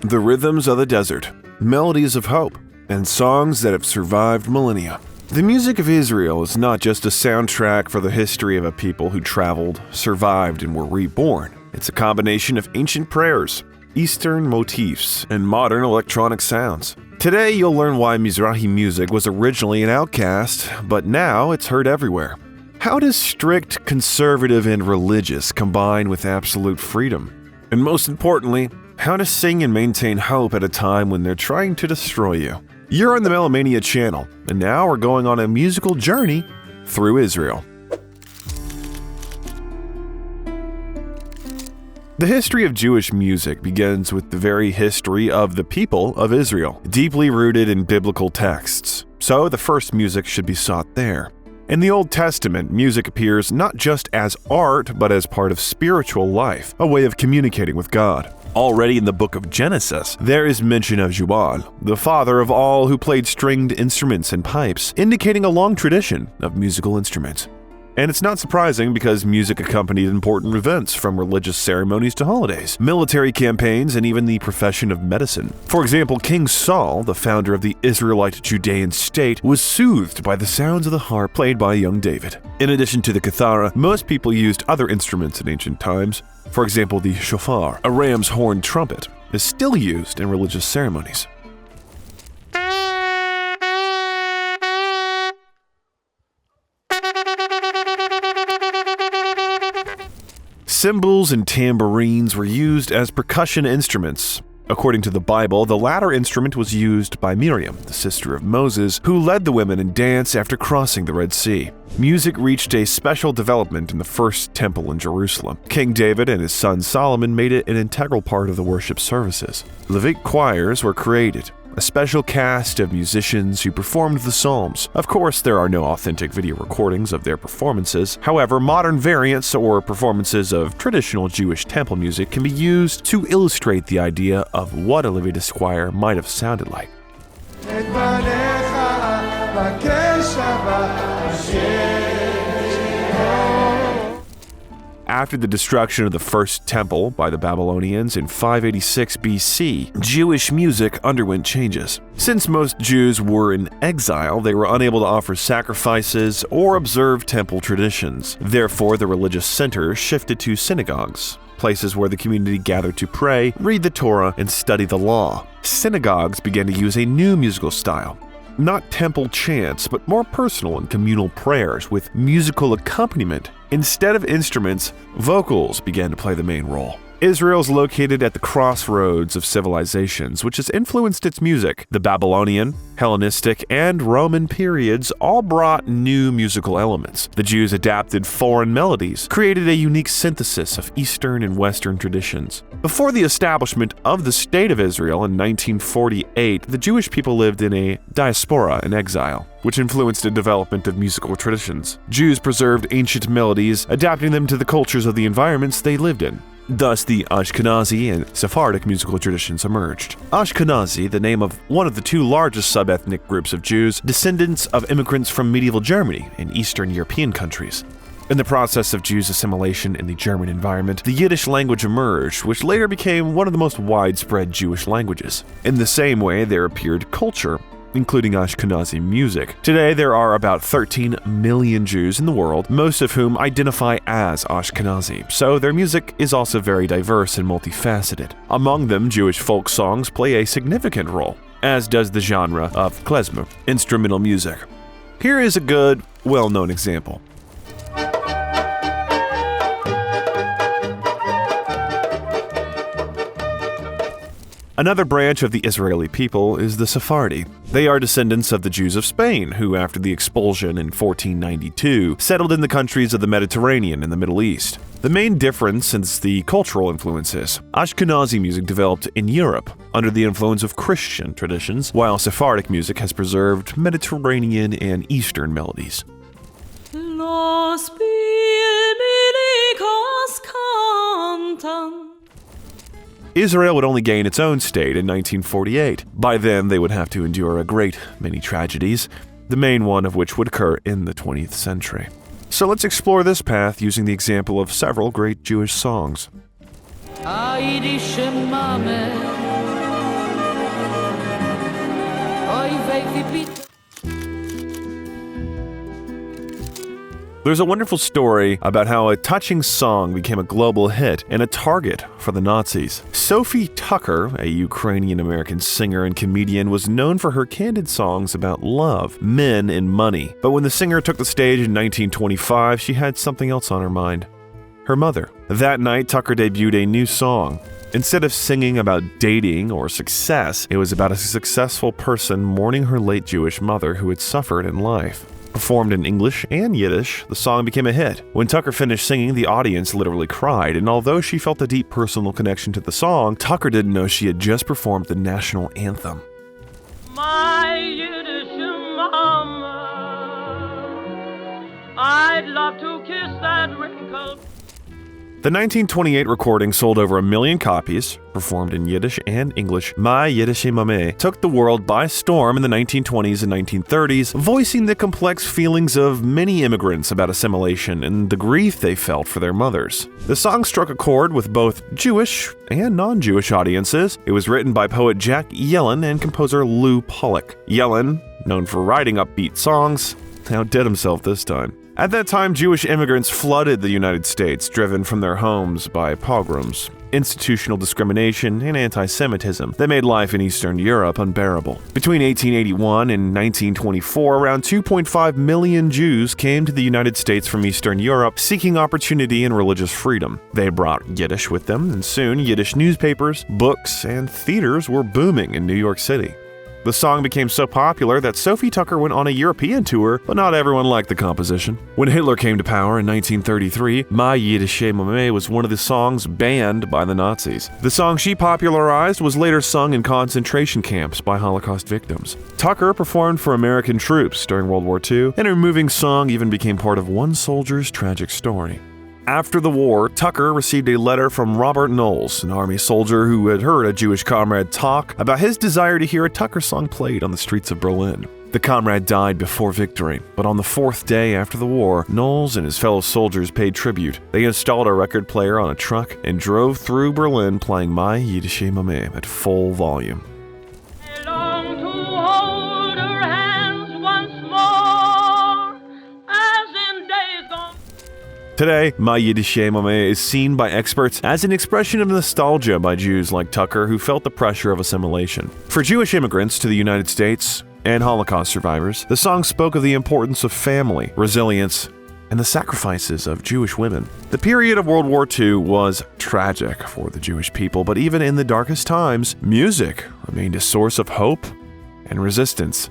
the rhythms of the desert, melodies of hope, and songs that have survived millennia. The music of Israel is not just a soundtrack for the history of a people who traveled, survived, and were reborn. It's a combination of ancient prayers, Eastern motifs, and modern electronic sounds. Today, you'll learn why Mizrahi music was originally an outcast, but now it's heard everywhere. How does strict, conservative, and religious combine with absolute freedom? And most importantly, how to sing and maintain hope at a time when they're trying to destroy you. You're on the Melomania channel, and now we're going on a musical journey through Israel. The history of Jewish music begins with the very history of the people of Israel, deeply rooted in biblical texts. So the first music should be sought there. In the Old Testament, music appears not just as art, but as part of spiritual life, a way of communicating with God. Already in the book of Genesis, there is mention of Jubal, the father of all who played stringed instruments and pipes, indicating a long tradition of musical instruments. And it's not surprising because music accompanied important events from religious ceremonies to holidays, military campaigns, and even the profession of medicine. For example, King Saul, the founder of the Israelite Judean state, was soothed by the sounds of the harp played by young David. In addition to the kithara, most people used other instruments in ancient times. For example, the shofar, a ram's horn trumpet, is still used in religious ceremonies. Cymbals and tambourines were used as percussion instruments. According to the Bible, the latter instrument was used by Miriam, the sister of Moses, who led the women in dance after crossing the Red Sea. Music reached a special development in the first temple in Jerusalem. King David and his son Solomon made it an integral part of the worship services. Levite choirs were created, a special cast of musicians who performed the psalms. Of course, there are no authentic video recordings of their performances. However, modern variants or performances of traditional Jewish temple music can be used to illustrate the idea of what a Levite choir might have sounded like. After the destruction of the first temple by the Babylonians in 586 BC, Jewish music underwent changes. Since most Jews were in exile, they were unable to offer sacrifices or observe temple traditions. Therefore, the religious center shifted to synagogues, places where the community gathered to pray, read the Torah, and study the law. Synagogues began to use a new musical style. Not temple chants, but more personal and communal prayers with musical accompaniment. Instead of instruments, vocals began to play the main role. Israel is located at the crossroads of civilizations, which has influenced its music. The Babylonian, Hellenistic, and Roman periods all brought new musical elements. The Jews adapted foreign melodies, created a unique synthesis of Eastern and Western traditions. Before the establishment of the State of Israel in 1948, the Jewish people lived in a diaspora in exile, which influenced the development of musical traditions. Jews preserved ancient melodies, adapting them to the cultures of the environments they lived in. Thus, the Ashkenazi and Sephardic musical traditions emerged. Ashkenazi, the name of one of the two largest sub-ethnic groups of Jews, descendants of immigrants from medieval Germany and Eastern European countries. In the process of Jews' assimilation in the German environment, the Yiddish language emerged, which later became one of the most widespread Jewish languages. In the same way, there appeared culture, including Ashkenazi music. Today, there are about 13 million Jews in the world, most of whom identify as Ashkenazi, so their music is also very diverse and multifaceted. Among them, Jewish folk songs play a significant role, as does the genre of klezmer, instrumental music. Here is a good, well-known example. Another branch of the Israeli people is the Sephardi. They are descendants of the Jews of Spain, who after the expulsion in 1492 settled in the countries of the Mediterranean and the Middle East. The main difference is the cultural influences. Ashkenazi music developed in Europe under the influence of Christian traditions, while Sephardic music has preserved Mediterranean and Eastern melodies. Los bíblicos cantan. Israel would only gain its own state in 1948. By then, they would have to endure a great many tragedies, the main one of which would occur in the 20th century. So let's explore this path using the example of several great Jewish songs. There's a wonderful story about how a touching song became a global hit and a target for the Nazis. Sophie Tucker, a Ukrainian-American singer and comedian, was known for her candid songs about love, men, and money. But when the singer took the stage in 1925, she had something else on her mind: her mother. That night, Tucker debuted a new song. Instead of singing about dating or success, it was about a successful person mourning her late Jewish mother who had suffered in life. Performed in English and Yiddish, the song became a hit. When Tucker finished singing, the audience literally cried, and although she felt a deep personal connection to the song, Tucker didn't know she had just performed the national anthem. My Yiddish mama, I'd love to kiss that wrinkled. The 1928 recording sold over 1 million copies, performed in Yiddish and English. My Yiddish Mame took the world by storm in the 1920s and 1930s, voicing the complex feelings of many immigrants about assimilation and the grief they felt for their mothers. The song struck a chord with both Jewish and non-Jewish audiences. It was written by poet Jack Yellen and composer Lou Pollock. Yellen, known for writing upbeat songs, outdid himself this time. At that time, Jewish immigrants flooded the United States, driven from their homes by pogroms, institutional discrimination, and anti-Semitism that made life in Eastern Europe unbearable. Between 1881 and 1924, around 2.5 million Jews came to the United States from Eastern Europe seeking opportunity and religious freedom. They brought Yiddish with them, and soon Yiddish newspapers, books, and theaters were booming in New York City. The song became so popular that Sophie Tucker went on a European tour, but not everyone liked the composition. When Hitler came to power in 1933, My Yiddish Mame was one of the songs banned by the Nazis. The song she popularized was later sung in concentration camps by Holocaust victims. Tucker performed for American troops during World War II, and her moving song even became part of one soldier's tragic story. After the war, Tucker received a letter from Robert Knowles, an army soldier who had heard a Jewish comrade talk about his desire to hear a Tucker song played on the streets of Berlin. The comrade died before victory, but on the 4th day after the war, Knowles and his fellow soldiers paid tribute. They installed a record player on a truck and drove through Berlin playing My Yiddish Mame at full volume. Today, My Yiddish Mame is seen by experts as an expression of nostalgia by Jews like Tucker who felt the pressure of assimilation. For Jewish immigrants to the United States and Holocaust survivors, the song spoke of the importance of family, resilience, and the sacrifices of Jewish women. The period of World War II was tragic for the Jewish people, but even in the darkest times, music remained a source of hope and resistance.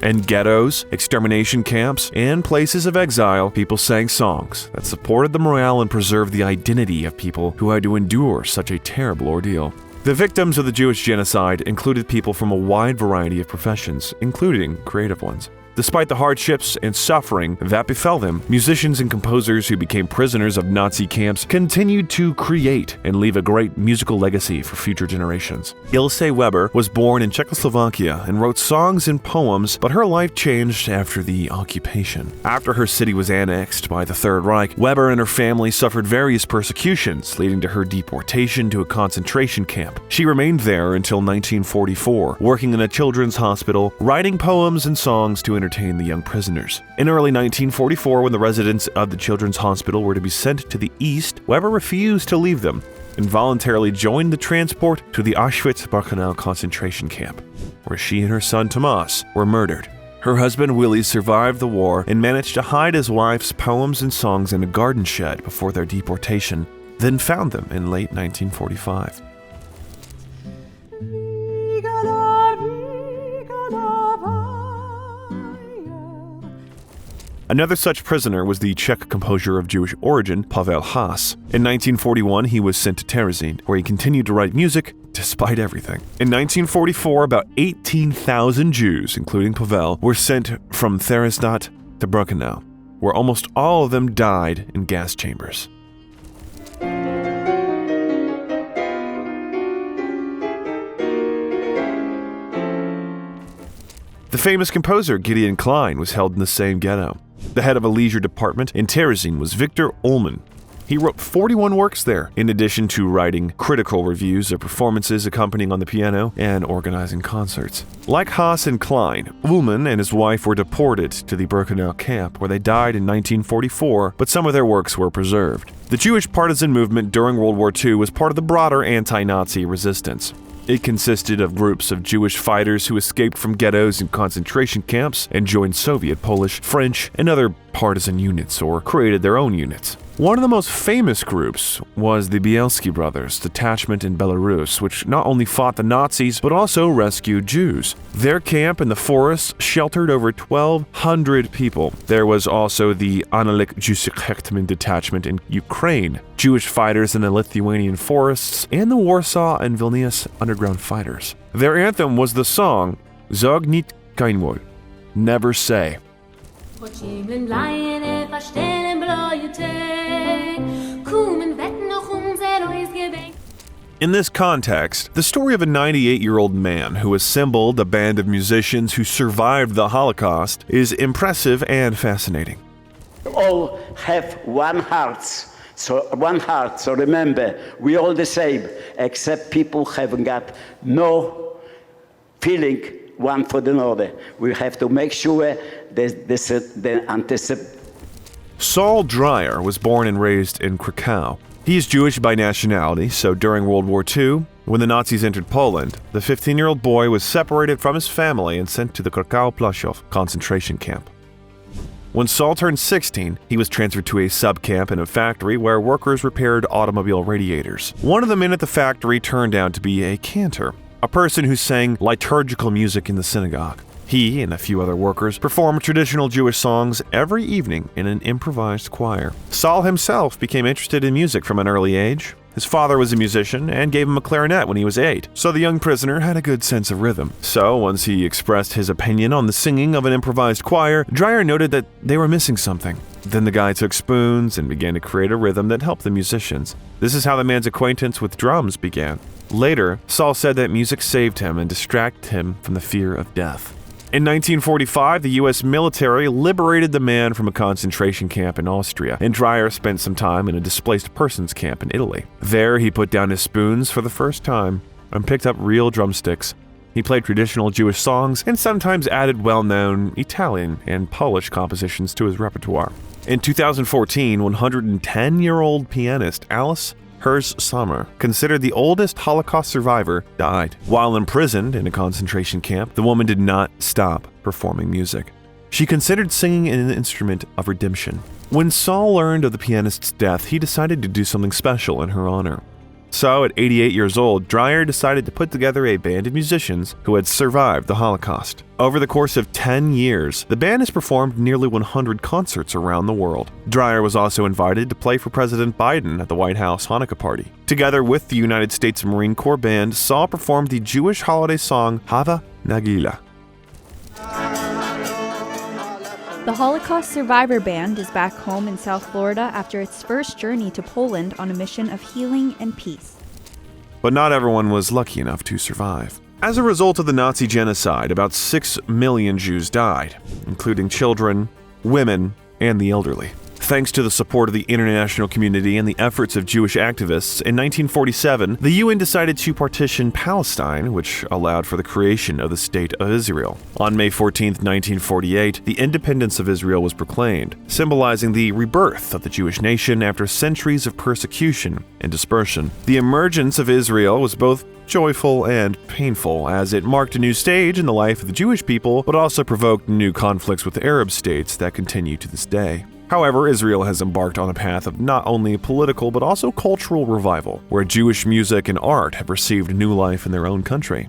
In ghettos, extermination camps, and places of exile, people sang songs that supported the morale and preserved the identity of people who had to endure such a terrible ordeal. The victims of the Jewish genocide included people from a wide variety of professions, including creative ones. Despite the hardships and suffering that befell them, musicians and composers who became prisoners of Nazi camps continued to create and leave a great musical legacy for future generations. Ilse Weber was born in Czechoslovakia and wrote songs and poems, but her life changed after the occupation. After her city was annexed by the Third Reich, Weber and her family suffered various persecutions, leading to her deportation to a concentration camp. She remained there until 1944, working in a children's hospital, writing poems and songs to entertain the young prisoners. In early 1944, when the residents of the children's hospital were to be sent to the east, Weber refused to leave them and voluntarily joined the transport to the Auschwitz-Birkenau concentration camp, where she and her son Tomas were murdered. Her husband Willie survived the war and managed to hide his wife's poems and songs in a garden shed before their deportation, then found them in late 1945. Another such prisoner was the Czech composer of Jewish origin, Pavel Haas. In 1941, he was sent to Terezin, where he continued to write music despite everything. In 1944, about 18,000 Jews, including Pavel, were sent from Theresienstadt to Birkenau, where almost all of them died in gas chambers. The famous composer Gideon Klein was held in the same ghetto. The head of a leisure department in Terezin was Victor Ullmann. He wrote 41 works there, in addition to writing critical reviews of performances accompanying on the piano and organizing concerts. Like Haas and Klein, Ullmann and his wife were deported to the Birkenau camp, where they died in 1944, but some of their works were preserved. The Jewish partisan movement during World War II was part of the broader anti-Nazi resistance. It consisted of groups of Jewish fighters who escaped from ghettos and concentration camps and joined Soviet, Polish, French, and other partisan units or created their own units. One of the most famous groups was the Bielski brothers detachment in Belarus, which not only fought the Nazis but also rescued Jews. Their camp in the forests sheltered over 1,200 people. There was also the Analek Jusikhetman detachment in Ukraine, Jewish fighters in the Lithuanian forests, and the Warsaw and Vilnius underground fighters. Their anthem was the song Sag nicht kein Wort, Never Say. In this context, the story of a 98-year-old man who assembled a band of musicians who survived the Holocaust is impressive and fascinating. We all have one heart, so remember, we all the same, except people haven't got no feeling one for the other. We have to make sure the anticipation. Saul Dreyer was born and raised in Krakow. He is Jewish by nationality, so during World War II, when the Nazis entered Poland, the 15-year-old boy was separated from his family and sent to the Krakow-Plaszow concentration camp. When Saul turned 16, he was transferred to a sub-camp in a factory where workers repaired automobile radiators. One of the men at the factory turned out to be a cantor, a person who sang liturgical music in the synagogue. He and a few other workers performed traditional Jewish songs every evening in an improvised choir. Saul himself became interested in music from an early age. His father was a musician and gave him a clarinet when he was 8, so the young prisoner had a good sense of rhythm. So once he expressed his opinion on the singing of an improvised choir, Dreyer noted that they were missing something. Then the guy took spoons and began to create a rhythm that helped the musicians. This is how the man's acquaintance with drums began. Later, Saul said that music saved him and distracted him from the fear of death. In 1945, the U.S. military liberated the man from a concentration camp in Austria, and Dreyer spent some time in a displaced persons camp in Italy. There, he put down his spoons for the first time and picked up real drumsticks. He played traditional Jewish songs and sometimes added well-known Italian and Polish compositions to his repertoire. In 2014, 110-year-old pianist Alice Sommer, considered the oldest Holocaust survivor, died. While imprisoned in a concentration camp, the woman did not stop performing music. She considered singing an instrument of redemption. When Saul learned of the pianist's death, he decided to do something special in her honor. So, at 88 years old, Dreyer decided to put together a band of musicians who had survived the Holocaust. Over the course of 10 years, the band has performed nearly 100 concerts around the world. Dreyer was also invited to play for President Biden at the White House Hanukkah party. Together with the United States Marine Corps Band, Saul performed the Jewish holiday song Hava Nagila. The Holocaust Survivor Band is back home in South Florida after its first journey to Poland on a mission of healing and peace. But not everyone was lucky enough to survive. As a result of the Nazi genocide, about 6 million Jews died, including children, women, and the elderly. Thanks to the support of the international community and the efforts of Jewish activists, in 1947, the UN decided to partition Palestine, which allowed for the creation of the State of Israel. On May 14, 1948, the independence of Israel was proclaimed, symbolizing the rebirth of the Jewish nation after centuries of persecution and dispersion. The emergence of Israel was both joyful and painful, as it marked a new stage in the life of the Jewish people, but also provoked new conflicts with Arab states that continue to this day. However, Israel has embarked on a path of not only political but also cultural revival, where Jewish music and art have received new life in their own country.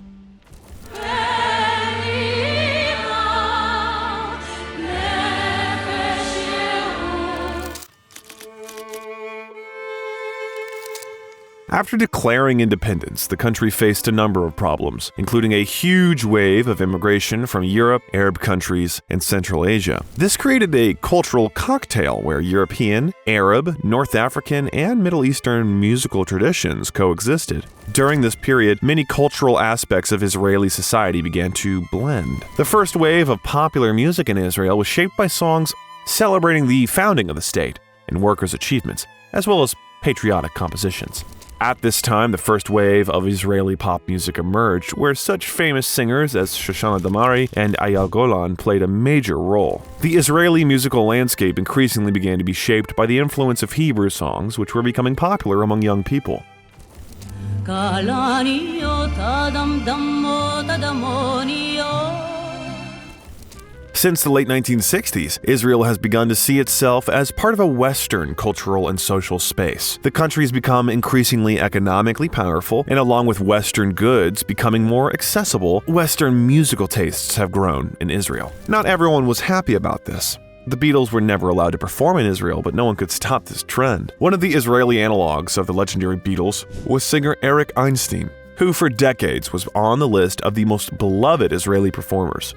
After declaring independence, the country faced a number of problems, including a huge wave of immigration from Europe, Arab countries, and Central Asia. This created a cultural cocktail where European, Arab, North African, and Middle Eastern musical traditions coexisted. During this period, many cultural aspects of Israeli society began to blend. The first wave of popular music in Israel was shaped by songs celebrating the founding of the state and workers' achievements, as well as patriotic compositions. At this time, the first wave of Israeli pop music emerged, where such famous singers as Shoshana Damari and Eyal Golan played a major role. The Israeli musical landscape increasingly began to be shaped by the influence of Hebrew songs, which were becoming popular among young people. Since the late 1960s, Israel has begun to see itself as part of a Western cultural and social space. The country has become increasingly economically powerful, and along with Western goods becoming more accessible, Western musical tastes have grown in Israel. Not everyone was happy about this. The Beatles were never allowed to perform in Israel, but no one could stop this trend. One of the Israeli analogs of the legendary Beatles was singer Eric Einstein, who for decades was on the list of the most beloved Israeli performers.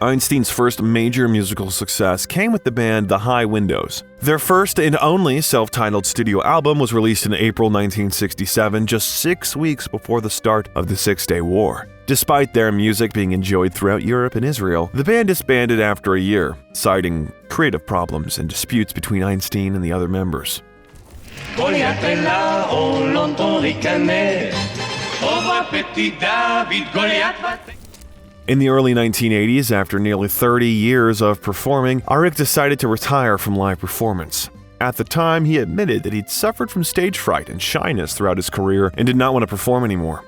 Einstein's first major musical success came with the band The High Windows. Their first and only self-titled studio album was released in April 1967, just 6 weeks before the start of the Six-Day War. Despite their music being enjoyed throughout Europe and Israel, the band disbanded after a year, citing creative problems and disputes between Einstein and the other members. In the early 1980s, after nearly 30 years of performing, Arik decided to retire from live performance. At the time, he admitted that he'd suffered from stage fright and shyness throughout his career and did not want to perform anymore.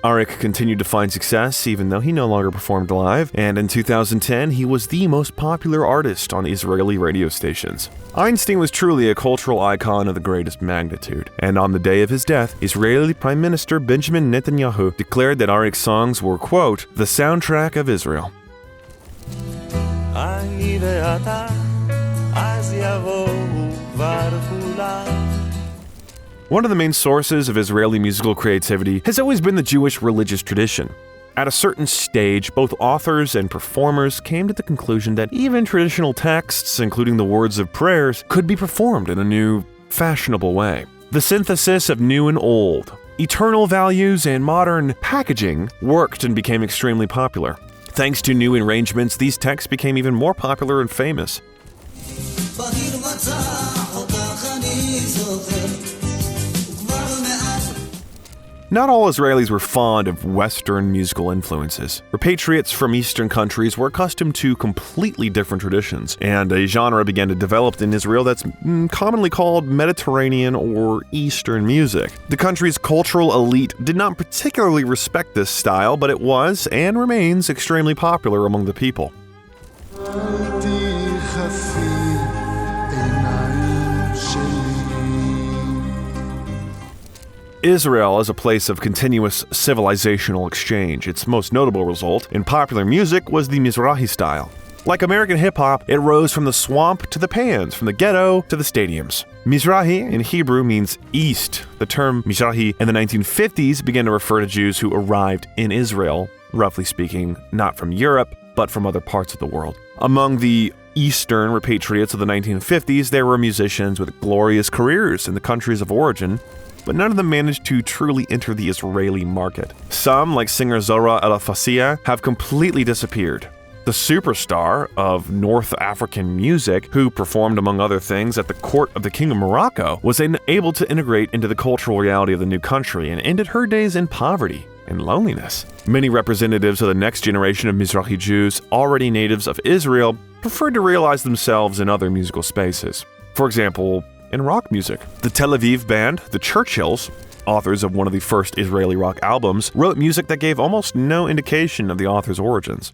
Arik continued to find success even though he no longer performed live, and in 2010 he was the most popular artist on Israeli radio stations. Einstein was truly a cultural icon of the greatest magnitude, and on the day of his death, Israeli Prime Minister Benjamin Netanyahu declared that Arik's songs were, quote, the soundtrack of Israel. One of the main sources of Israeli musical creativity has always been the Jewish religious tradition. At a certain stage, both authors and performers came to the conclusion that even traditional texts, including the words of prayers, could be performed in a new, fashionable way. The synthesis of new and old, eternal values, and modern packaging worked and became extremely popular. Thanks to new arrangements, these texts became even more popular and famous. Not all Israelis were fond of Western musical influences. Repatriates from Eastern countries were accustomed to completely different traditions, and a genre began to develop in Israel that's commonly called Mediterranean or Eastern music. The country's cultural elite did not particularly respect this style, but it was, and remains, extremely popular among the people. Israel is a place of continuous civilizational exchange. Its most notable result in popular music was the Mizrahi style. Like American hip-hop, it rose from the swamp to the pans, from the ghetto to the stadiums. Mizrahi in Hebrew means east. The term Mizrahi in the 1950s began to refer to Jews who arrived in Israel, roughly speaking, not from Europe, but from other parts of the world. Among the Eastern repatriates of the 1950s, there were musicians with glorious careers in the countries of origin, but none of them managed to truly enter the Israeli market. Some, like singer Zora El-Fasia, have completely disappeared. The superstar of North African music, who performed among other things at the court of the King of Morocco, was unable to integrate into the cultural reality of the new country and ended her days in poverty and loneliness. Many representatives of the next generation of Mizrahi Jews, already natives of Israel, preferred to realize themselves in other musical spaces. For example, in rock music. The Tel Aviv band, the Churchills, authors of one of the first Israeli rock albums, wrote music that gave almost no indication of the author's origins.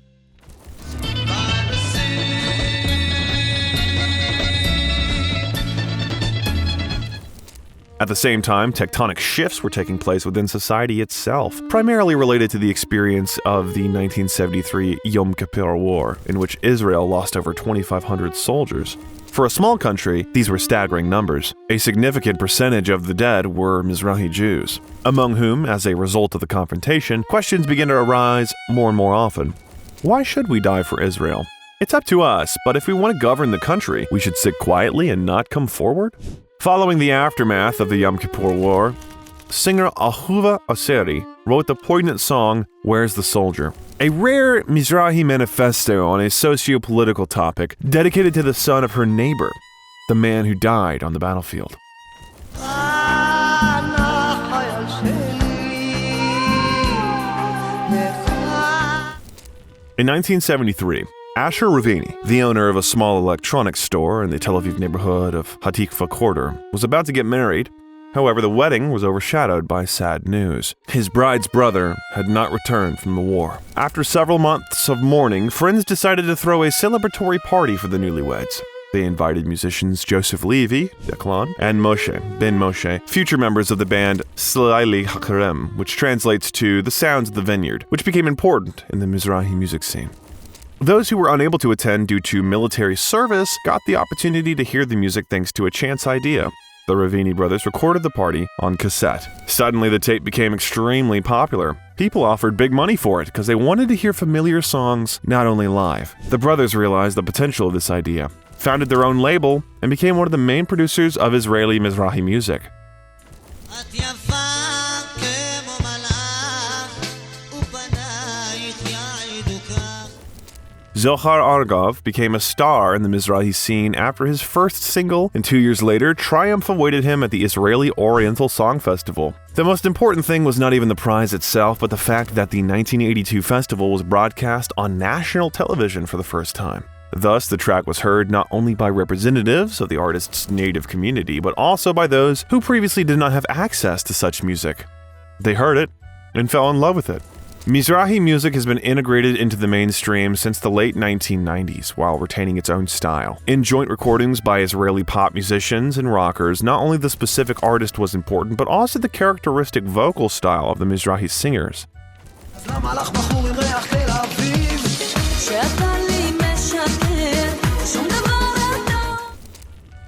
At the same time, tectonic shifts were taking place within society itself, primarily related to the experience of the 1973 Yom Kippur War, in which Israel lost over 2,500 soldiers. For a small country, these were staggering numbers. A significant percentage of the dead were Mizrahi Jews, among whom, as a result of the confrontation, questions began to arise more and more often. Why should we die for Israel? It's up to us, but if we want to govern the country, we should sit quietly and not come forward? Following the aftermath of the Yom Kippur War, singer Ahuva Aseri wrote the poignant song, Where's the Soldier? a rare Mizrahi manifesto on a socio-political topic dedicated to the son of her neighbor, the man who died on the battlefield. In 1973, Asher Ravini, the owner of a small electronics store in the Tel Aviv neighborhood of Hatikva Quarter, was about to get married. However, the wedding was overshadowed by sad news. His bride's brother had not returned from the war. After several months of mourning, friends decided to throw a celebratory party for the newlyweds. They invited musicians Joseph Levy, Klein, and Moshe, Ben Moshe, future members of the band Slaili Hakarem, which translates to the sounds of the vineyard, which became important in the Mizrahi music scene. Those who were unable to attend due to military service got the opportunity to hear the music thanks to a chance idea. The Ravini brothers recorded the party on cassette. Suddenly, the tape became extremely popular. People offered big money for it because they wanted to hear familiar songs not only live. The brothers realized the potential of this idea, founded their own label, and became one of the main producers of Israeli Mizrahi music. Zohar Argov became a star in the Mizrahi scene after his first single, and 2 years later, triumph awaited him at the Israeli Oriental Song Festival. The most important thing was not even the prize itself, but the fact that the 1982 festival was broadcast on national television for the first time. Thus, the track was heard not only by representatives of the artist's native community, but also by those who previously did not have access to such music. They heard it and fell in love with it. Mizrahi music has been integrated into the mainstream since the late 1990s while retaining its own style. In joint recordings by Israeli pop musicians and rockers, not only the specific artist was important, but also the characteristic vocal style of the Mizrahi singers.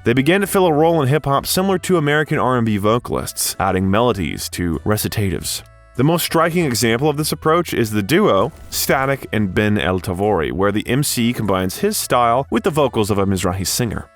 They began to fill a role in hip-hop similar to American R&B vocalists, adding melodies to recitatives. The most striking example of this approach is the duo Static and Ben El Tavori, where the MC combines his style with the vocals of a Mizrahi singer.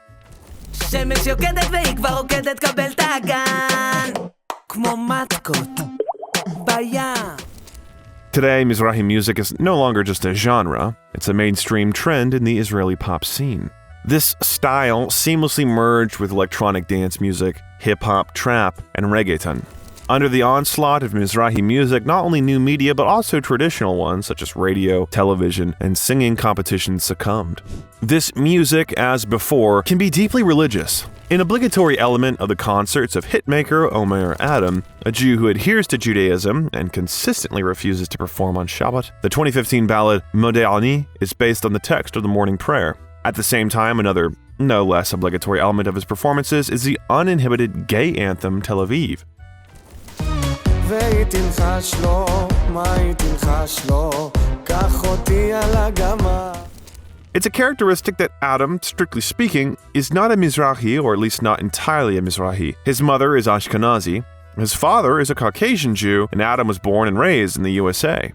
Today, Mizrahi music is no longer just a genre, it's a mainstream trend in the Israeli pop scene. This style seamlessly merged with electronic dance music, hip-hop, trap, and reggaeton. Under the onslaught of Mizrahi music, not only new media but also traditional ones such as radio, television, and singing competitions succumbed. This music, as before, can be deeply religious. An obligatory element of the concerts of hitmaker Omer Adam, a Jew who adheres to Judaism and consistently refuses to perform on Shabbat, the 2015 ballad Modeh Ani is based on the text of the morning prayer. At the same time, another, no less obligatory element of his performances is the uninhibited gay anthem Tel Aviv. It's a characteristic that Adam, strictly speaking, is not a Mizrahi, or at least not entirely a Mizrahi. His mother is Ashkenazi, his father is a Caucasian Jew, and Adam was born and raised in the USA.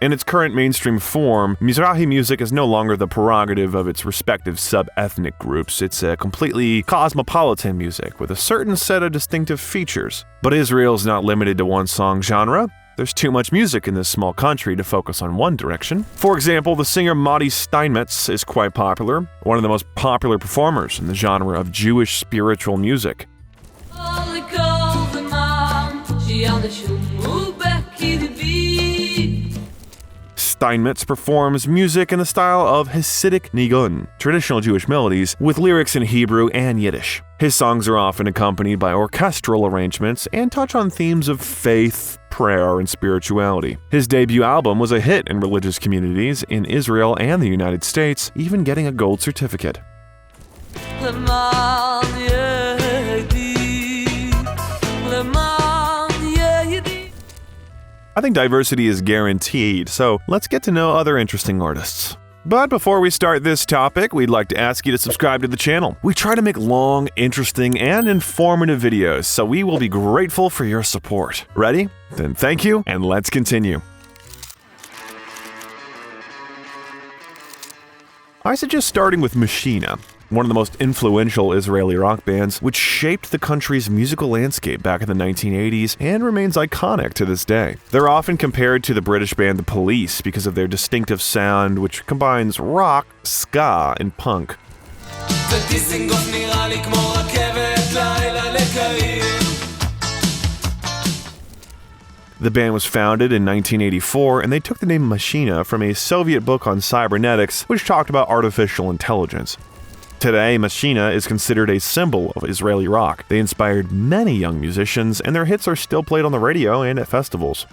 In its current mainstream form, Mizrahi music is no longer the prerogative of its respective sub-ethnic groups. It's a completely cosmopolitan music with a certain set of distinctive features. But Israel is not limited to one song genre. There's too much music in this small country to focus on one direction. For example, the singer Mati Steinmetz is quite popular, one of the most popular performers in the genre of Jewish spiritual music. Steinmetz performs music in the style of Hasidic nigun, traditional Jewish melodies, with lyrics in Hebrew and Yiddish. His songs are often accompanied by orchestral arrangements and touch on themes of faith, prayer, and spirituality. His debut album was a hit in religious communities in Israel and the United States, even getting a gold certificate. I think diversity is guaranteed, so let's get to know other interesting artists. But before we start this topic, we'd like to ask you to subscribe to the channel. We try to make long, interesting, and informative videos, so we will be grateful for your support. Ready? Then thank you, and let's continue. I suggest starting with Machina. one of the most influential Israeli rock bands, which shaped the country's musical landscape back in the 1980s and remains iconic to this day. They're often compared to the British band The Police because of their distinctive sound, which combines rock, ska, and punk. The band was founded in 1984, and they took the name Machina from a Soviet book on cybernetics, which talked about artificial intelligence. Today, Machina is considered a symbol of Israeli rock. They inspired many young musicians, and their hits are still played on the radio and at festivals.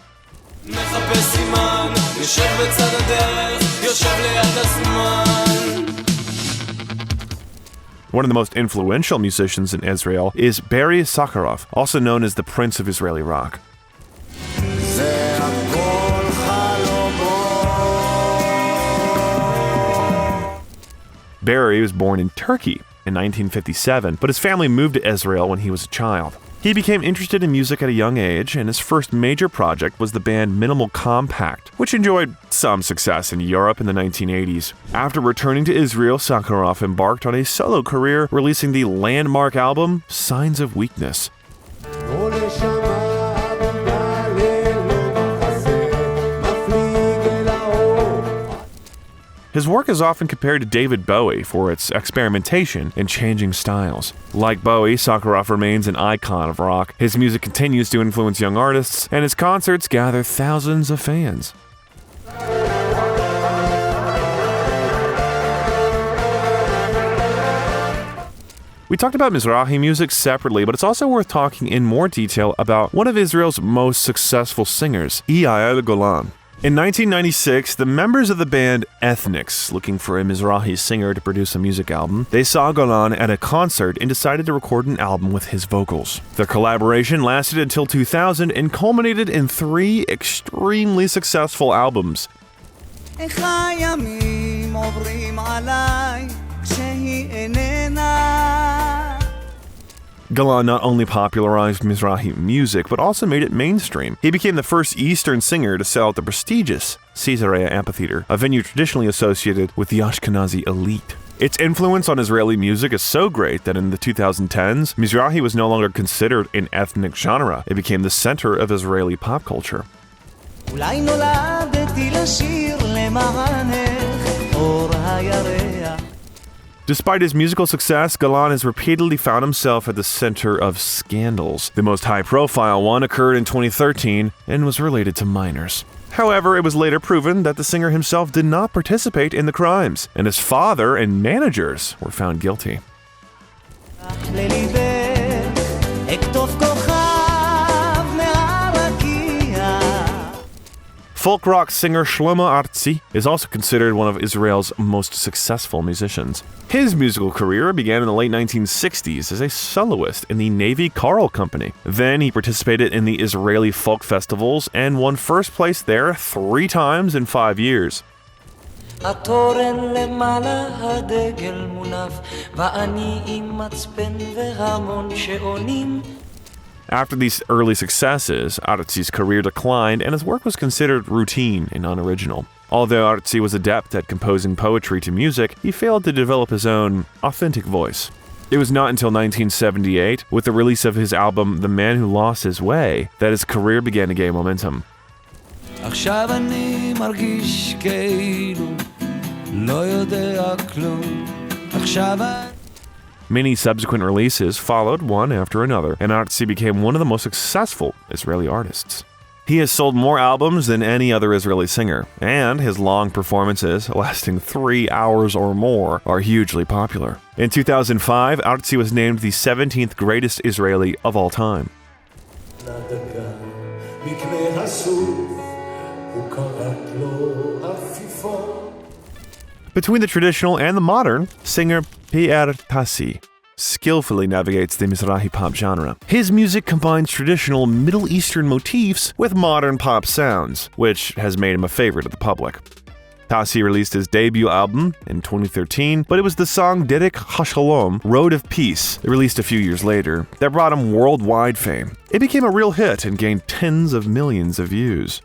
One of the most influential musicians in Israel is Barry Sakharov, also known as the Prince of Israeli rock. Barry was born in Turkey in 1957, but his family moved to Israel when he was a child. He became interested in music at a young age, and his first major project was the band Minimal Compact, which enjoyed some success in Europe in the 1980s. After returning to Israel, Sakharov embarked on a solo career, releasing the landmark album Signs of Weakness. His work is often compared to David Bowie for its experimentation and changing styles. Like Bowie, Sakharov remains an icon of rock. His music continues to influence young artists, and his concerts gather thousands of fans. We talked about Mizrahi music separately, but it's also worth talking in more detail about one of Israel's most successful singers, Yael Golan. In 1996, the members of the band Ethnics, looking for a Mizrahi singer to produce a music album, they saw Golan at a concert and decided to record an album with his vocals. Their collaboration lasted until 2000 and culminated in 3 extremely successful albums. Golan not only popularized Mizrahi music, but also made it mainstream. He became the first Eastern singer to sell at the prestigious Caesarea Amphitheater, a venue traditionally associated with the Ashkenazi elite. Its influence on Israeli music is so great that in the 2010s, Mizrahi was no longer considered an ethnic genre. It became the center of Israeli pop culture. Despite his musical success, Golan has repeatedly found himself at the center of scandals. The most high-profile one occurred in 2013 and was related to minors. However, it was later proven that the singer himself did not participate in the crimes, and his father and managers were found guilty. Folk rock singer Shlomo Artzi is also considered one of Israel's most successful musicians. His musical career began in the late 1960s as a soloist in the Navy Choral Company. Then he participated in the Israeli folk festivals and won first place there 3 times in 5 years. After these early successes, Artzi's career declined and his work was considered routine and unoriginal. Although Artzi was adept at composing poetry to music, he failed to develop his own authentic voice. It was not until 1978, with the release of his album The Man Who Lost His Way, that his career began to gain momentum. Many subsequent releases followed one after another, and Artzi became one of the most successful Israeli artists. He has sold more albums than any other Israeli singer, and his long performances, lasting 3 hours or more, are hugely popular. In 2005, Artzi was named the 17th greatest Israeli of all time. Between the traditional and the modern, singer Pierre Tassi skillfully navigates the Mizrahi pop genre. His music combines traditional Middle Eastern motifs with modern pop sounds, which has made him a favorite of the public. Tassi released his debut album in 2013, but it was the song Derek HaShalom, Road of Peace, released a few years later, that brought him worldwide fame. It became a real hit and gained tens of millions of views.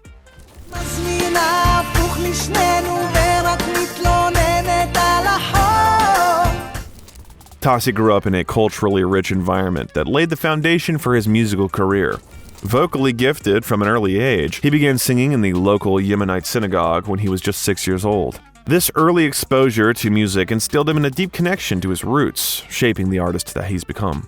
Tassi grew up in a culturally rich environment that laid the foundation for his musical career. Vocally gifted from an early age, he began singing in the local Yemenite synagogue when he was just 6 years old. This early exposure to music instilled him in a deep connection to his roots, shaping the artist that he's become.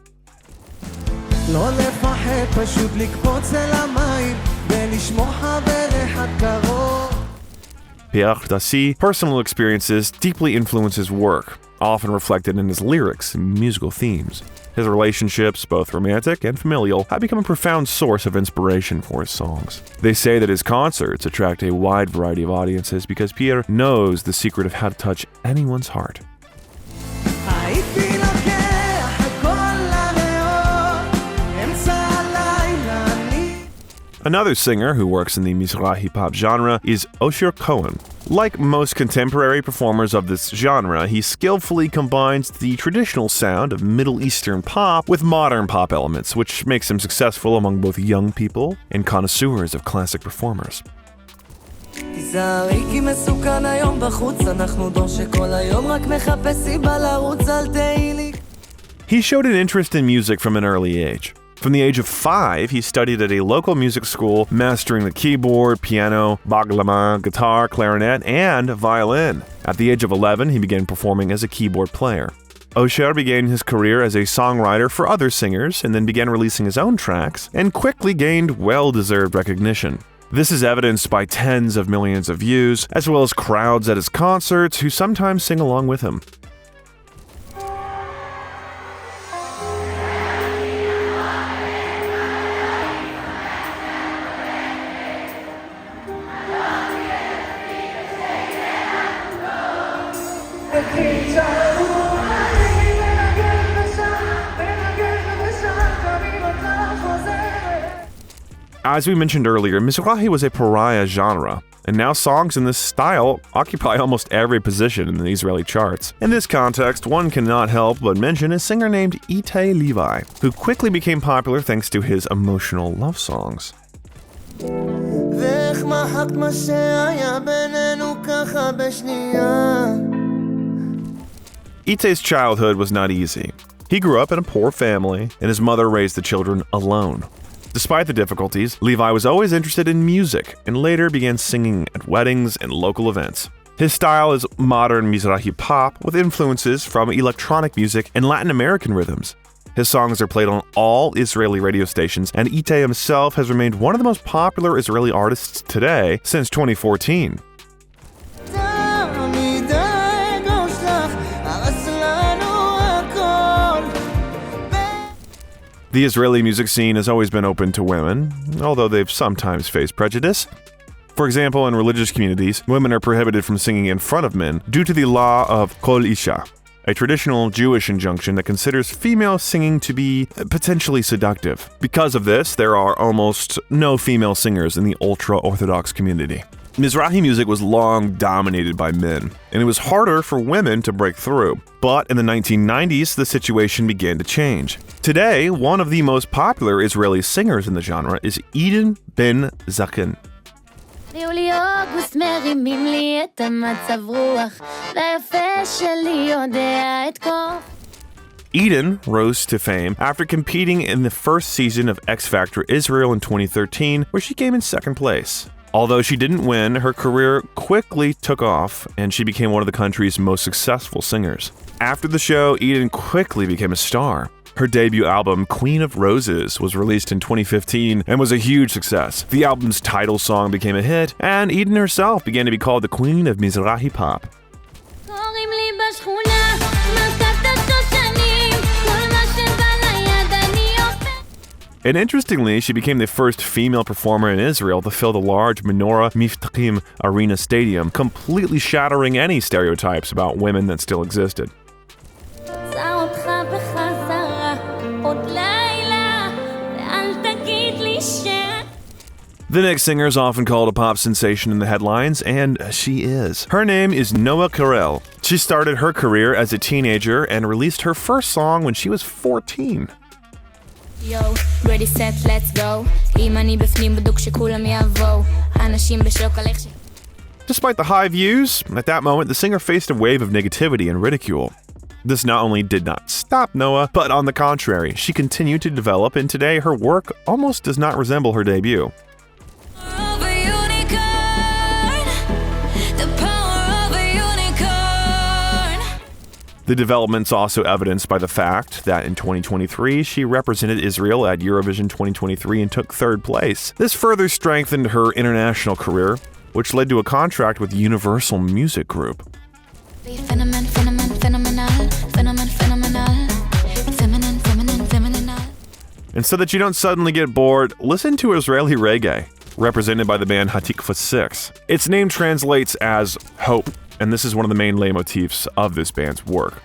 Pierre Tassi' personal experiences deeply influence his work, often reflected in his lyrics and musical themes. His relationships, both romantic and familial, have become a profound source of inspiration for his songs. They say that his concerts attract a wide variety of audiences because Pierre knows the secret of how to touch anyone's heart. Another singer who works in the Mizrahi pop genre is Omer Adam. Like most contemporary performers of this genre, he skillfully combines the traditional sound of Middle Eastern pop with modern pop elements, which makes him successful among both young people and connoisseurs of classic performers. He showed an interest in music from an early age. From the age of 5, he studied at a local music school, mastering the keyboard, piano, baglama, guitar, clarinet, and violin. At the age of 11, he began performing as a keyboard player. Omer began his career as a songwriter for other singers and then began releasing his own tracks and quickly gained well-deserved recognition. This is evidenced by tens of millions of views, as well as crowds at his concerts who sometimes sing along with him. As we mentioned earlier, Mizrahi was a pariah genre, and now songs in this style occupy almost every position in the Israeli charts. In this context, one cannot help but mention a singer named Itay Levi, who quickly became popular thanks to his emotional love songs. Itay's childhood was not easy. He grew up in a poor family, and his mother raised the children alone. Despite the difficulties, Levi was always interested in music and later began singing at weddings and local events. His style is modern Mizrahi pop with influences from electronic music and Latin American rhythms. His songs are played on all Israeli radio stations, and Itay himself has remained one of the most popular Israeli artists today since 2014. The Israeli music scene has always been open to women, although they've sometimes faced prejudice. For example, in religious communities, women are prohibited from singing in front of men due to the law of Kol Isha, a traditional Jewish injunction that considers female singing to be potentially seductive. Because of this, there are almost no female singers in the ultra-Orthodox community. Mizrahi music was long dominated by men, and it was harder for women to break through. But in the 1990s, the situation began to change. Today, one of the most popular Israeli singers in the genre is Gideon ben Zaken. Gideon rose to fame after competing in the first season of X Factor Israel in 2013, where she came in second place. Although she didn't win, her career quickly took off, and she became one of the country's most successful singers. After the show, Gideon quickly became a star. Her debut album, Queen of Roses, was released in 2015 and was a huge success. The album's title song became a hit, and Gideon herself began to be called the Queen of Mizrahi pop. And interestingly, she became the first female performer in Israel to fill the large Menorah Miftachim Arena Stadium, completely shattering any stereotypes about women that still existed. The next singer is often called a pop sensation in the headlines, and she is. Her name is Noah Carell. She started her career as a teenager and released her first song when she was 14. Yo, ready, set, let's go. Despite the high views, at that moment the singer faced a wave of negativity and ridicule. This not only did not stop Noah, but on the contrary, she continued to develop, and today her work almost does not resemble her debut. The development's also evidenced by the fact that in 2023, she represented Israel at Eurovision 2023 and took third place. This further strengthened her international career, which led to a contract with Universal Music Group. And so that you don't suddenly get bored, listen to Israeli reggae, represented by the band Hatikva 6. Its name translates as hope, and this is one of the main leitmotifs of this band's work.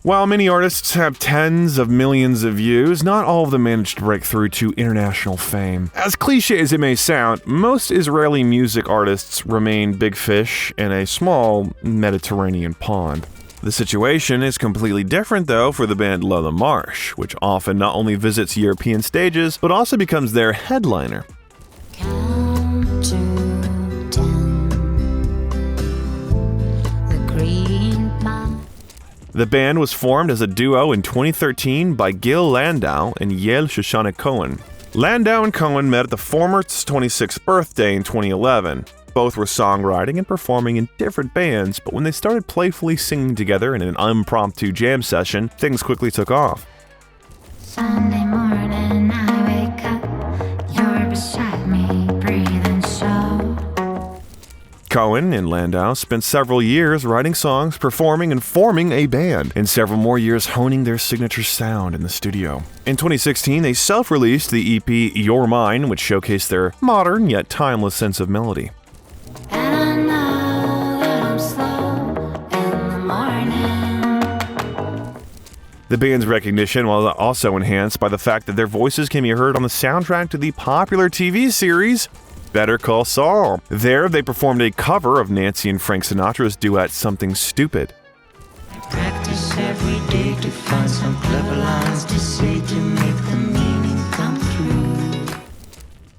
While many artists have tens of millions of views, not all of them manage to break through to international fame. As cliche as it may sound, most Israeli music artists remain big fish in a small Mediterranean pond. The situation is completely different, though, for the band La La Marche, which often not only visits European stages, but also becomes their headliner. Count to 10. The green man. The band was formed as a duo in 2013 by Gil Landau and Yael Shoshana Cohen. Landau and Cohen met at the former's 26th birthday in 2011. Both were songwriting and performing in different bands, but when they started playfully singing together in an impromptu jam session, things quickly took off. Sunday morning I wake up, you're beside me, breathing so. Cohen and Landau spent several years writing songs, performing, and forming a band, and several more years honing their signature sound in the studio. In 2016, they self-released the EP You're Mine, which showcased their modern yet timeless sense of melody. And I know that I'm slow in the morning. The band's recognition was also enhanced by the fact that their voices can be heard on the soundtrack to the popular TV series Better Call Saul. There, they performed a cover of Nancy and Frank Sinatra's duet Something Stupid. I practice every day to find some clever lines to say to make the meaning come through.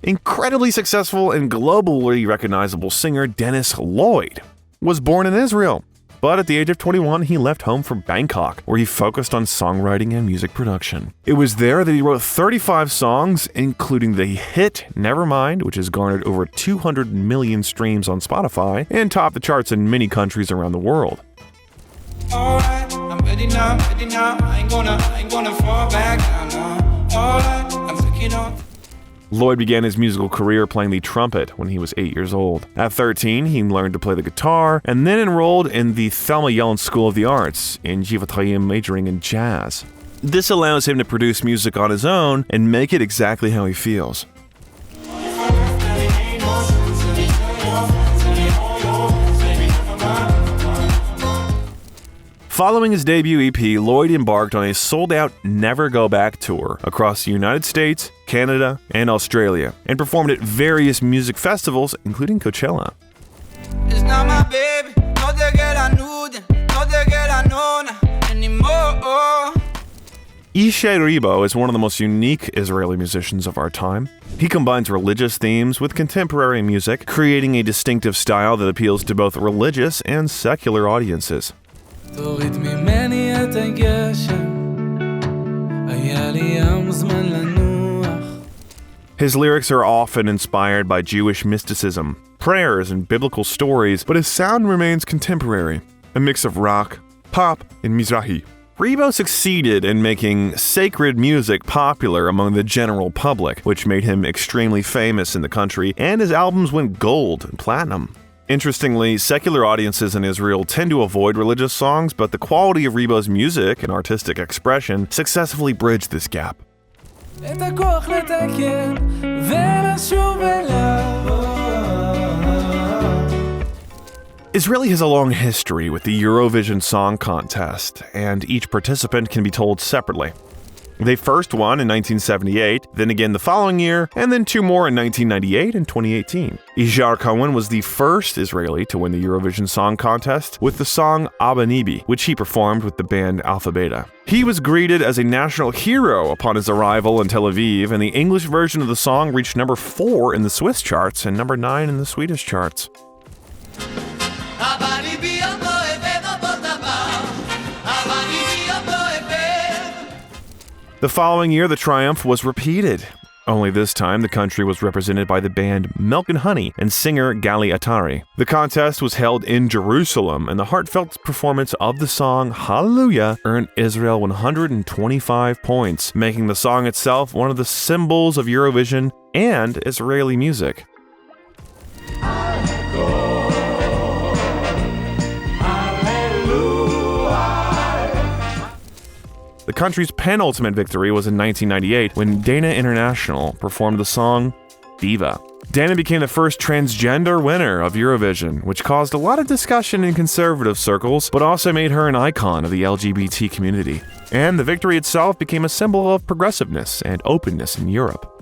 Incredibly successful and globally recognizable singer Dennis Lloyd was born in Israel, but at the age of 21, he left home for Bangkok, where he focused on songwriting and music production. It was there that he wrote 35 songs, including the hit Nevermind, which has garnered over 200 million streams on Spotify and topped the charts in many countries around the world. Alright, I'm ready now, I ain't gonna fall back now. Alright, I'm picking up. Lloyd began his musical career playing the trumpet when he was 8 years old. At 13, he learned to play the guitar and then enrolled in the Thelma Yellen School of the Arts in Givat Chaim, majoring in jazz. This allows him to produce music on his own and make it exactly how he feels. Following his debut EP, Lloyd embarked on a sold-out Never Go Back tour across the United States, Canada, and Australia, and performed at various music festivals, including Coachella. It's not my baby, not the girl I knew then, not the girl I know anymore. Ishay Ribo is one of the most unique Israeli musicians of our time. He combines religious themes with contemporary music, creating a distinctive style that appeals to both religious and secular audiences. תוריד ממני את הגשם, היה לי ים זמן לנוח. His lyrics are often inspired by Jewish mysticism, prayers, and biblical stories, but his sound remains contemporary, a mix of rock, pop, and Mizrahi. Ribo succeeded in making sacred music popular among the general public, which made him extremely famous in the country, and his albums went gold and platinum. Interestingly, secular audiences in Israel tend to avoid religious songs, but the quality of Ribo's music and artistic expression successfully bridged this gap. את הכוח לתקן ולשוב אליו. Israeli has a long history with the Eurovision Song Contest, and each participant can be told separately. They first won in 1978, then again the following year, and then two more in 1998 and 2018. Yizhar Cohen was the first Israeli to win the Eurovision Song Contest with the song Abba Nibi, which he performed with the band Alpha Beta. He was greeted as a national hero upon his arrival in Tel Aviv, and the English version of the song reached number 4 in the Swiss charts and number 9 in the Swedish charts. The following year, the triumph was repeated. Only this time, the country was represented by the band Milk and Honey and singer Gali Atari. The contest was held in Jerusalem, and the heartfelt performance of the song Hallelujah earned Israel 125 points, making the song itself one of the symbols of Eurovision and Israeli music. The country's penultimate victory was in 1998 when Dana International performed the song Diva. Dana became the first transgender winner of Eurovision, which caused a lot of discussion in conservative circles, but also made her an icon of the LGBT community. And the victory itself became a symbol of progressiveness and openness in Europe.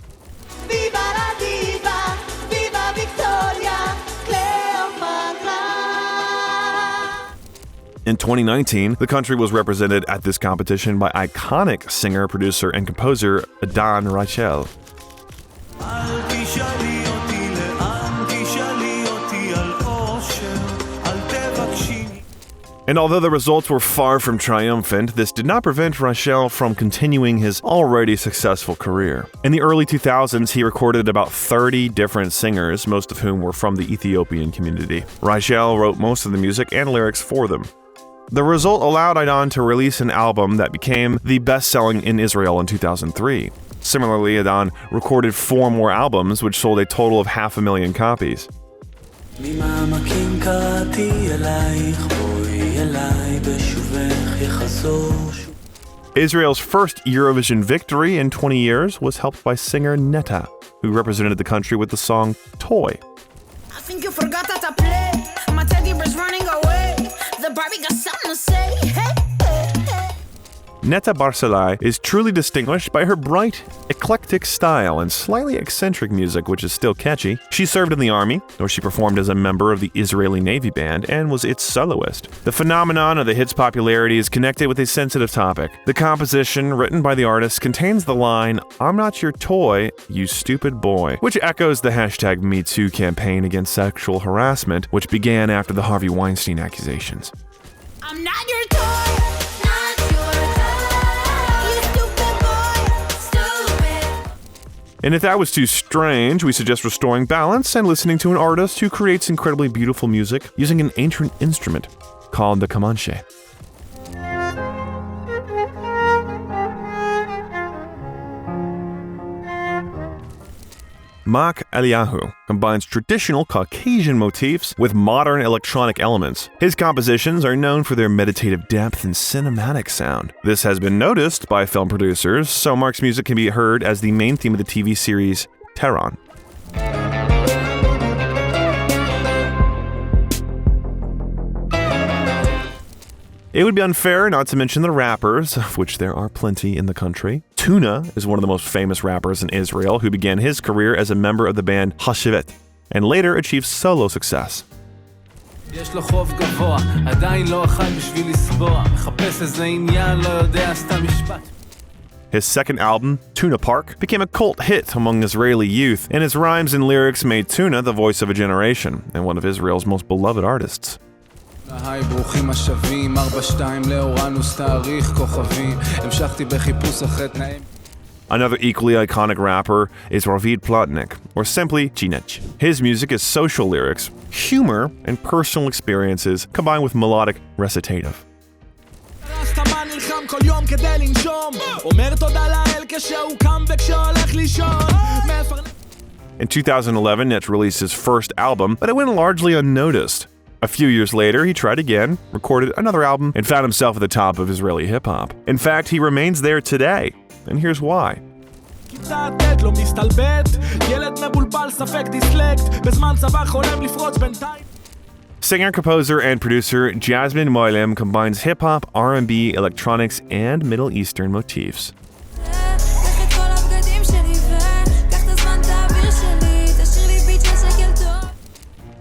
In 2019, the country was represented at this competition by iconic singer, producer, and composer Adan Rachel. And although the results were far from triumphant, this did not prevent Rachel from continuing his already successful career. In the early 2000s, he recorded about 30 different singers, most of whom were from the Ethiopian community. Rachel wrote most of the music and lyrics for them. The result allowed Adan to release an album that became the best-selling in Israel in 2003. Similarly, Adan recorded 4 more albums, which sold a total of 500,000 copies. Israel's first Eurovision victory in 20 years was helped by singer Netta, who represented the country with the song Toy. I think you forgot that I play. My teddy bear's running away. The Barbie got something to say. Hey, hey, hey. Netta Barcelay is truly distinguished by her bright, eclectic style and slightly eccentric music, which is still catchy. She served in the army, where she performed as a member of the Israeli Navy Band and was its soloist. The phenomenon of the hit's popularity is connected with a sensitive topic. The composition, written by the artist, contains the line, "I'm not your toy, you stupid boy," which echoes the hashtag #MeToo campaign against sexual harassment, which began after the Harvey Weinstein accusations. I'm not your toy. And if that was too strange, we suggest restoring balance and listening to an artist who creates incredibly beautiful music using an ancient instrument called the Comanche. Mak Eliyahu combines traditional Caucasian motifs with modern electronic elements. His compositions are known for their meditative depth and cinematic sound. This has been noticed by film producers, so Mark's music can be heard as the main theme of the TV series Tehran. It would be unfair not to mention the rappers, of which there are plenty in the country. Tuna is one of the most famous rappers in Israel, who began his career as a member of the band Hashivet, and later achieved solo success. His second album, Tuna Park, became a cult hit among Israeli youth, and his rhymes and lyrics made Tuna the voice of a generation, and one of Israel's most beloved artists. היי, ברוכים השבים, 4-2 לאורנוס, תאריך כוכבים, המשכתי בחיפוש אחרי תנאים. Another equally iconic rapper is Ravid Plotnik, or simply Ginech. His music is social lyrics, humor, and personal experiences combined with melodic recitative. In 2011, Nett released his first album, but it went largely unnoticed. A few years later, he tried again, recorded another album, and found himself at the top of Israeli hip-hop. In fact, he remains there today, and here's why. Singer, composer, and producer Jasmine Moilem combines hip-hop, R&B, electronics, and Middle Eastern motifs.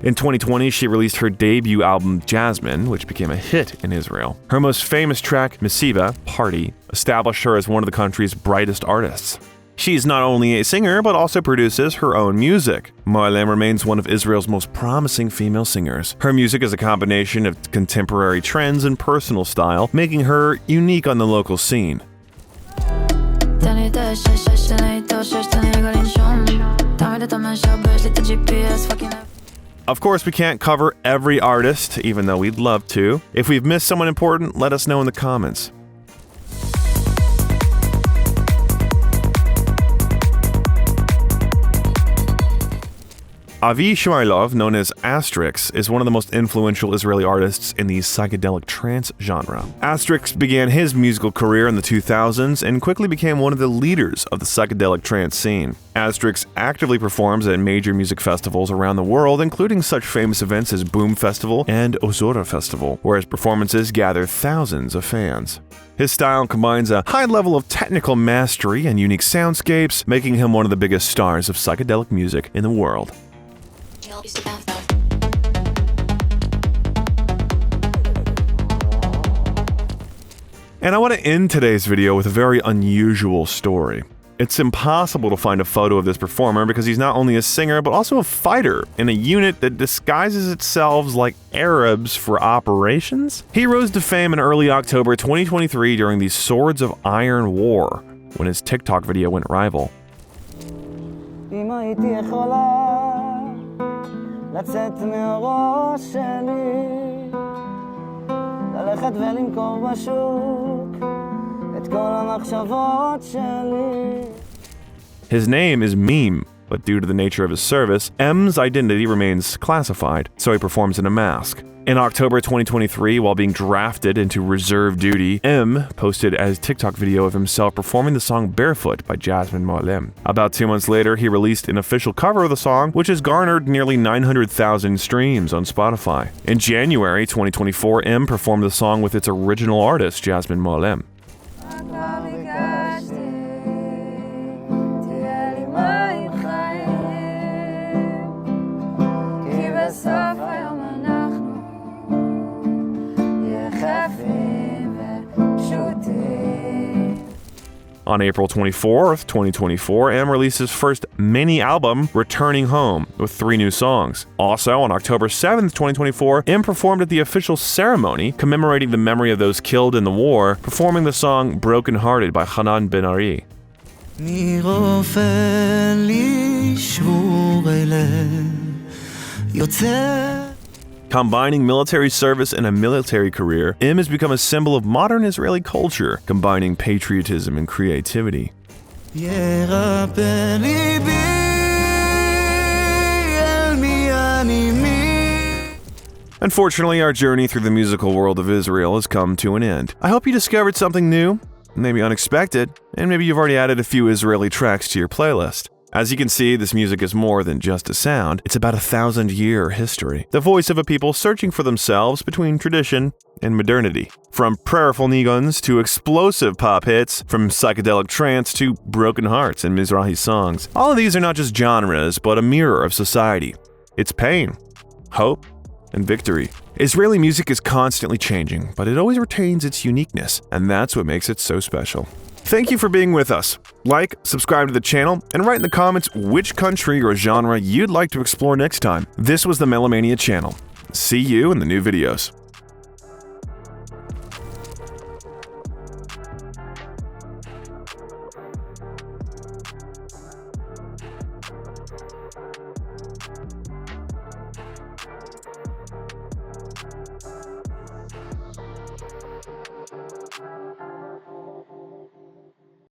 In 2020, she released her debut album, Jasmine, which became a hit in Israel. Her most famous track, Misiva, Party, established her as one of the country's brightest artists. She's not only a singer, but also produces her own music. Moalem remains one of Israel's most promising female singers. Her music is a combination of contemporary trends and personal style, making her unique on the local scene. Of course, we can't cover every artist, even though we'd love to. If we've missed someone important, let us know in the comments. Avi Shmailov, known as Asterix, is one of the most influential Israeli artists in the psychedelic trance genre. Asterix began his musical career in the 2000s and quickly became one of the leaders of the psychedelic trance scene. Asterix actively performs at major music festivals around the world, including such famous events as Boom Festival and Ozora Festival, where his performances gather thousands of fans. His style combines a high level of technical mastery and unique soundscapes, making him one of the biggest stars of psychedelic music in the world. And I want to end today's video with a very unusual story. It's impossible to find a photo of this performer because he's not only a singer but also a fighter in a unit that disguises itself like Arabs for operations. He rose to fame in early October 2023 during the Swords of Iron War, when his TikTok video went viral. לצאת מהראש שלי, ללכת ולמכור בשוק את כל המחשבות שלי. His name is Meme, but due to the nature of his service, M's identity remains classified, so he performs in a mask. In October 2023, while being drafted into reserve duty, M posted a TikTok video of himself performing the song Barefoot by Jasmine Moalem. About 2 months later, he released an official cover of the song, which has garnered nearly 900,000 streams on Spotify. In January 2024, M performed the song with its original artist, Jasmine Moalem. On April 24th, 2024, M released his first mini-album, Returning Home, with 3 new songs. Also, on October 7th, 2024, M performed at the official ceremony commemorating the memory of those killed in the war, performing the song Broken Hearted by Hanan Ben Ari. Combining military service and a military career, M has become a symbol of modern Israeli culture, combining patriotism and creativity. Unfortunately, our journey through the musical world of Israel has come to an end. I hope you discovered something new, maybe unexpected, and maybe you've already added a few Israeli tracks to your playlist. As you can see, this music is more than just a sound. It's about a 1,000-year history. The voice of a people searching for themselves between tradition and modernity. From prayerful niguns to explosive pop hits, from psychedelic trance to broken hearts and Mizrahi songs. All of these are not just genres, but a mirror of society. It's pain, hope, and victory. Israeli music is constantly changing, but it always retains its uniqueness, and that's what makes it so special. Thank you for being with us. Like, subscribe to the channel, and write in the comments which country or genre you'd like to explore next time. This was the Melomania channel. See you in the new videos.